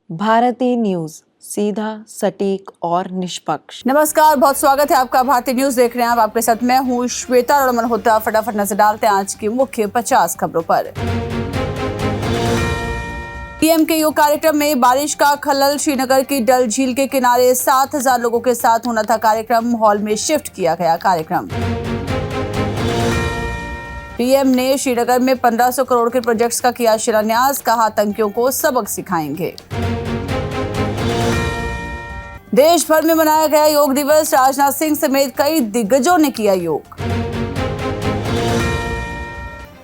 भारतीय न्यूज, सीधा, सटीक और निष्पक्ष। नमस्कार, बहुत स्वागत है आपका। भारतीय न्यूज देख रहे हैं आप। आपके साथ मैं हूं श्वेता और मल्होत्रा। फटाफट नजर डालते हैं आज की मुख्य 50 खबरों पर। पीएम के योग कार्यक्रम में बारिश का खलल। श्रीनगर की डल झील के किनारे 7,000 लोगों के साथ होना था कार्यक्रम। हॉल में शिफ्ट किया गया कार्यक्रम। पीएम ने श्रीनगर में 1500 करोड़ के प्रोजेक्ट्स का किया शिलान्यास। कहा, आतंकियों को सबक सिखाएंगे। देश भर में मनाया गया योग दिवस। राजनाथ सिंह समेत कई दिग्गजों ने किया योग।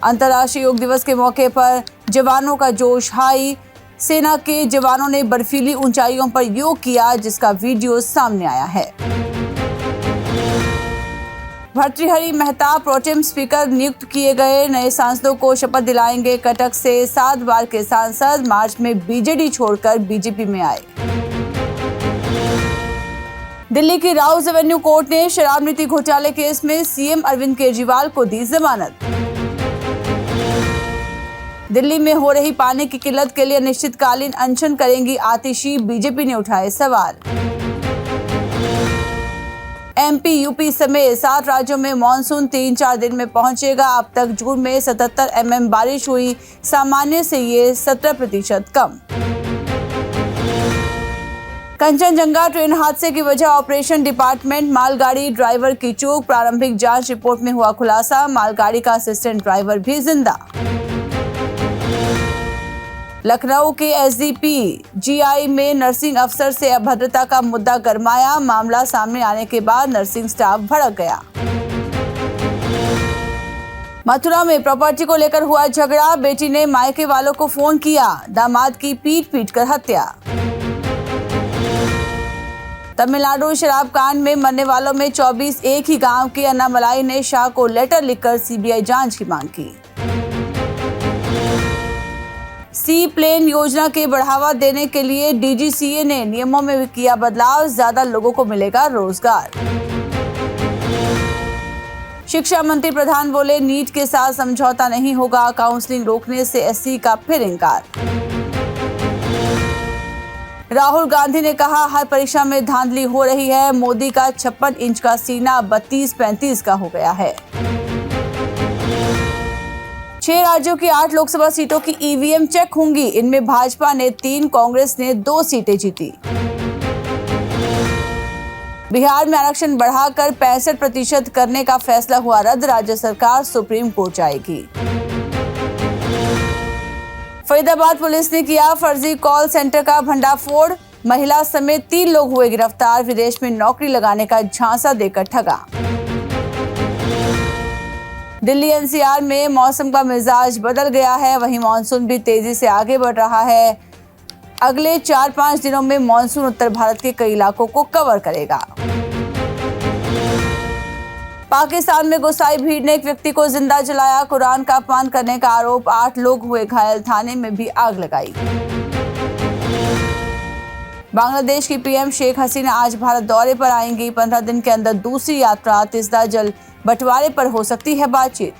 अंतर्राष्ट्रीय योग दिवस के मौके पर जवानों का जोश हाई। सेना के जवानों ने बर्फीली ऊंचाइयों पर योग किया, जिसका वीडियो सामने आया है। भर्तृहरि मेहता प्रोटेम स्पीकर नियुक्त किए गए। नए सांसदों को शपथ दिलाएंगे। कटक से 7 बार के सांसद मार्च में बीजेडी छोड़कर बीजेपी में आए। दिल्ली की राउज एवेन्यू कोर्ट ने शराब नीति घोटाले केस में सीएम अरविंद केजरीवाल को दी जमानत। दिल्ली में हो रही पानी की किल्लत के लिए अनिश्चितकालीन अनशन करेंगी आतिशी। बीजेपी ने उठाए सवाल। एमपी, यूपी समेत 7 राज्यों में मानसून 3-4 दिन में पहुंचेगा। अब तक जून में 77 mm बारिश हुई। सामान्य से ये 17% कम। कंचनजंगा ट्रेन हादसे की वजह ऑपरेशन डिपार्टमेंट। मालगाड़ी ड्राइवर की चूक। प्रारंभिक जांच रिपोर्ट में हुआ खुलासा। मालगाड़ी का असिस्टेंट ड्राइवर भी जिंदा। लखनऊ के एसडीपी जीआई में नर्सिंग अफसर से अभद्रता का मुद्दा गरमाया। मामला सामने आने के बाद नर्सिंग स्टाफ भड़क गया। मथुरा में प्रॉपर्टी को लेकर हुआ झगड़ा। बेटी ने मायके वालों को फोन किया। दामाद की पीट कर हत्या। तमिलनाडु शराब कांड में मरने वालों में 24 एक ही गांव की। अन्नामलाई ने शाह को लेटर लिखकर सीबीआई जांच की मांग की। सी प्लेन योजना के बढ़ावा देने के लिए डीजीसीए ने नियमों में किया बदलाव। ज्यादा लोगों को मिलेगा रोजगार। शिक्षा मंत्री प्रधान बोले, नीट के साथ समझौता नहीं होगा। काउंसलिंग रोकने से एससी का फिर इंकार। राहुल गांधी ने कहा, हर परीक्षा में धांधली हो रही है। मोदी का 56 इंच का सीना 32-35 का हो गया है। 6 राज्यों की 8 लोकसभा सीटों की ईवीएम चेक होंगी। इनमें भाजपा ने 3, कांग्रेस ने 2 सीटें जीती। बिहार में आरक्षण बढ़ाकर 65% करने का फैसला हुआ रद्द। राज्य सरकार सुप्रीम कोर्ट जाएगी। फरीदाबाद पुलिस ने किया फर्जी कॉल सेंटर का भंडाफोड़। महिला समेत 3 लोग हुए गिरफ्तार। विदेश में नौकरी लगाने का झांसा देकर ठगा। दिल्ली एनसीआर में मौसम का मिजाज बदल गया है। वहीं मानसून भी तेजी से आगे बढ़ रहा है। अगले 4-5 दिनों में मानसून उत्तर भारत के कई इलाकों को कवर करेगा। पाकिस्तान में गुस्साई भीड़ ने एक व्यक्ति को जिंदा जलाया। कुरान का अपमान करने का आरोप। 8 लोग हुए घायल। थाने में भी आग लगाई। बांग्लादेश की पीएम शेख हसीना आज भारत दौरे पर आएंगी। 15 दिन के अंदर दूसरी यात्रा। तीसरा जल बंटवारे पर हो सकती है बातचीत।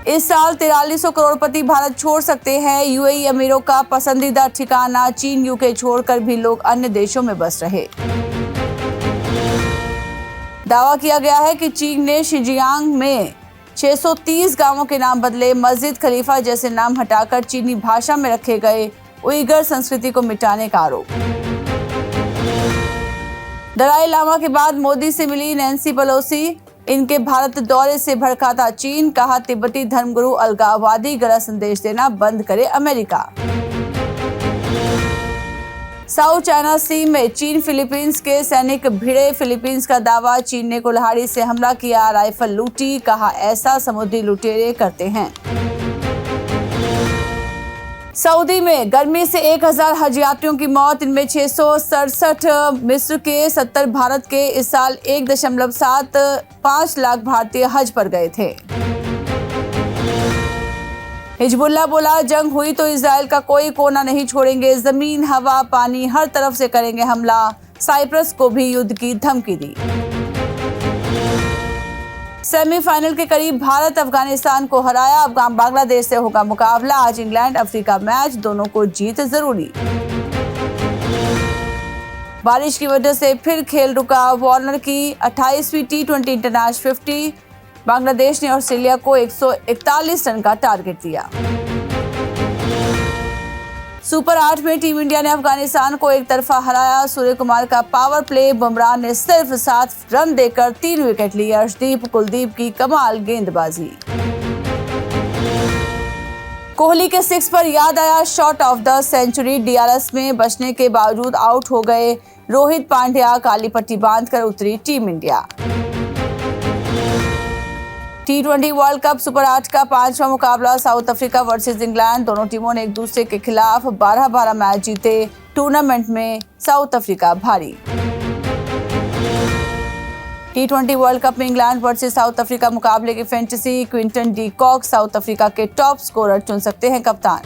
इस साल 4300 करोड़पति भारत छोड़ सकते हैं। यूएई अमीरों का पसंदीदा ठिकाना। चीन, यूके छोड़कर भी लोग अन्य देशों में बस रहे। दावा किया गया है कि चीन ने शिजियांग में 630 गांवों के नाम बदले। मस्जिद खलीफा जैसे नाम हटाकर चीनी भाषा में रखे गए। उइगर संस्कृति को मिटाने का आरोप। दलाई लामा के बाद मोदी से मिली नैन्सी पेलोसी। इनके भारत दौरे से भड़का था चीन। कहा, तिब्बती धर्मगुरु अलगाववादी। गलत संदेश देना बंद करे अमेरिका। साउथ चाइना सी में चीन फिलीपींस के सैनिक भिड़े। फिलीपींस का दावा, चीन ने कुल्हाड़ी से हमला किया, राइफल लूटी। कहा, ऐसा समुद्री लुटेरे करते हैं। सऊदी में गर्मी से 1000 हज यात्रियों की मौत। इनमें 667 मिस्र के, 70 भारत के। इस साल 1.75 लाख भारतीय हज पर गए थे। हिजबुल्लाह बोला, जंग हुई तो इजराइल का कोई कोना नहीं छोड़ेंगे। जमीन, हवा, पानी हर तरफ से करेंगे हमला। साइप्रस को भी युद्ध की धमकी दी। सेमीफाइनल के करीब भारत अफगानिस्तान को हराया। अब बांग्लादेश से होगा मुकाबला। आज इंग्लैंड अफ्रीका मैच, दोनों को जीत जरूरी। बारिश की वजह से फिर खेल रुका। वार्नर की 28वीं टी20 इंटरनेशनल 50। बांग्लादेश ने ऑस्ट्रेलिया को 141 रन का टारगेट दिया। सुपर 8 में टीम इंडिया ने अफगानिस्तान को एक तरफा हराया। सूर्य कुमार का पावर प्ले, बुमराह ने सिर्फ 7 रन देकर 3 विकेट लिए। अर्शदीप कुलदीप की कमाल गेंदबाजी। कोहली के 6 पर याद आया shot of the century. DRS में बचने के बावजूद आउट हो गए रोहित पांड्या। काली पट्टी बांधकर उतरी टीम इंडिया। टी20 वर्ल्ड कप सुपर 8 का 5वां मुकाबला साउथ अफ्रीका वर्सेस इंग्लैंड। दोनों टीमों ने एक दूसरे के खिलाफ 12-12 मैच जीते। टूर्नामेंट में साउथ अफ्रीका भारी। टी20 वर्ल्ड कप में इंग्लैंड वर्सेस साउथ अफ्रीका मुकाबले की fantasy. Quinton de Kock South Africa के टॉप स्कोरर चुन सकते हैं कप्तान।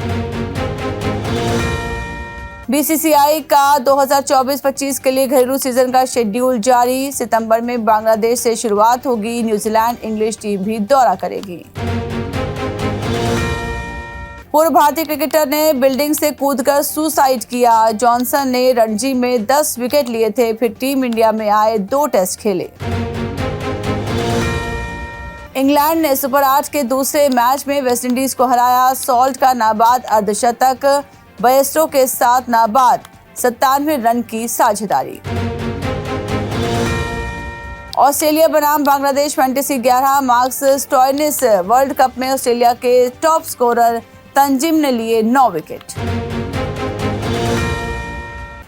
बीसीसीआई का 2024-25 के लिए घरेलू सीजन का शेड्यूल जारी। सितंबर में बांग्लादेश से शुरुआत होगी। न्यूजीलैंड इंग्लिश टीम भी दौरा करेगी। पूर्व भारतीय क्रिकेटर ने बिल्डिंग से कूदकर सुसाइड किया। जॉनसन ने रणजी में 10 विकेट लिए थे, फिर टीम इंडिया में आए 2 टेस्ट खेले। इंग्लैंड ने सुपर 8 के दूसरे मैच में वेस्टइंडीज को हराया। सॉल्ट का नाबाद अर्धशतक, बयस्टो के साथ नाबाद 97 रन की साझेदारी। ऑस्ट्रेलिया बनाम Bangladesh fantasy 11। Marcus Stoinis world cup में ऑस्ट्रेलिया के टॉप स्कोरर। तंजिम ने लिए 9 विकेट।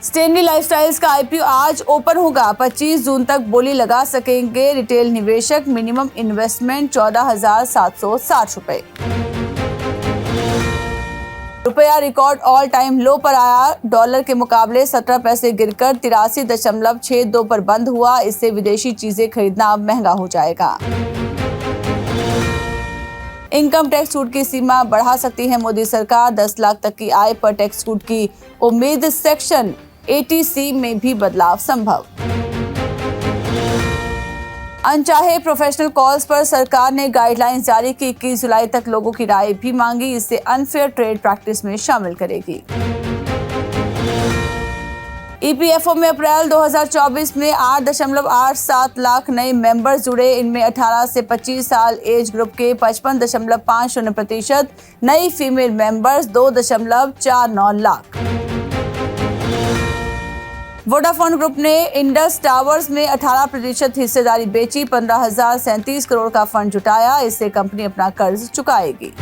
स्टेनली लाइफस्टाइल्स का आईपीओ आज ओपन होगा। 25 जून तक बोली लगा सकेंगे रिटेल निवेशक। मिनिमम इन्वेस्टमेंट 14,760 रुपए। रुपया रिकॉर्ड ऑल टाइम लो पर आया। डॉलर के मुकाबले 17 पैसे गिरकर 83.62 पर बंद हुआ। इससे विदेशी चीजें खरीदना अब महंगा हो जाएगा। इनकम टैक्स छूट की सीमा बढ़ा सकती है मोदी सरकार। 10 लाख तक की आय पर टैक्स छूट की उम्मीद। सेक्शन 80C में भी बदलाव संभव। अनचाहे प्रोफेशनल कॉल्स पर सरकार ने गाइडलाइंस जारी की। 21 जुलाई तक लोगों की राय भी मांगी। इसे अनफेयर ट्रेड प्रैक्टिस में शामिल करेगी। ईपीएफओ में अप्रैल 2024 में 8.87 लाख नए मेंबर्स जुड़े। इनमें 18 से 25 साल एज ग्रुप के 55.50%, नई female members 2.49 lakh. Vodafone group ने इंडस टावर्स में 18% हिस्सेदारी बेची। 15,037 करोड़ का फंड जुटाया। इससे कंपनी अपना कर्ज चुकाएगी।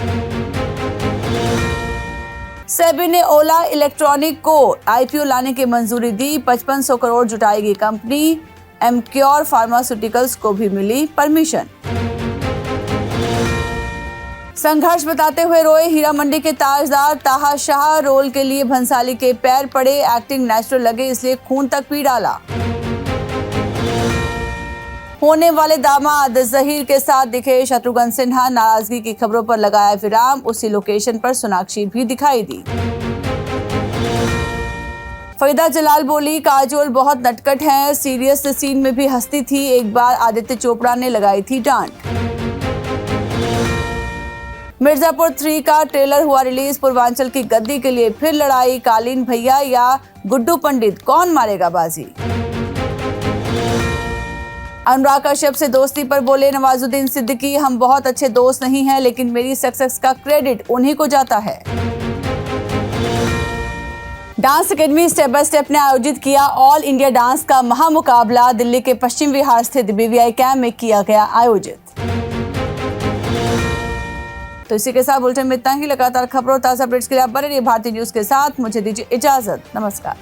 सेबी ने ओला इलेक्ट्रॉनिक को आईपीओ लाने की मंजूरी दी। 5500 करोड़ जुटाएगी कंपनी। एमक्योर फार्मास्यूटिकल्स को भी मिली परमिशन। संघर्ष बताते हुए रोए हीरा मंडी के ताजदार ताहा शाह। रोल के लिए भंसाली के पैर पड़े। एक्टिंग नेचुरल लगे इसलिए खून तक पी डाला। होने वाले दामाद जहीर के साथ दिखे शत्रुघ्न सिन्हा। नाराजगी की खबरों पर लगाया विराम। उसी लोकेशन पर सोनाक्षी भी दिखाई दी। फरीदा जलाल बोली, काजोल बहुत नटखट हैं। सीरियस सीन में भी हंसती थी। एक बार आदित्य चोपड़ा ने लगाई थी डांट। मिर्जापुर 3 का ट्रेलर हुआ रिलीज। पूर्वांचल की गद्दी के लिए फिर लड़ाई। कालीन भैया या गुड्डू पंडित, कौन मारेगा बाजी। अनुराग कश्यप से दोस्ती पर बोले नवाजुद्दीन सिद्दीकी, हम बहुत अच्छे दोस्त नहीं हैं, लेकिन मेरी सक्सेस का क्रेडिट उन्हीं को जाता है। Dance academy step by step ने आयोजित किया ऑल इंडिया डांस का महामुकाबला। दिल्ली के पश्चिम विहार स्थित बीवीआई कैंप में किया गया आयोजित। तो इसी के साथ बुलेटिन में इतना ही। लगातार खबरों और ताजा अपडेट्स के लिए आप बने रहिए भारतीय न्यूज के साथ। मुझे दीजिए इजाजत। नमस्कार।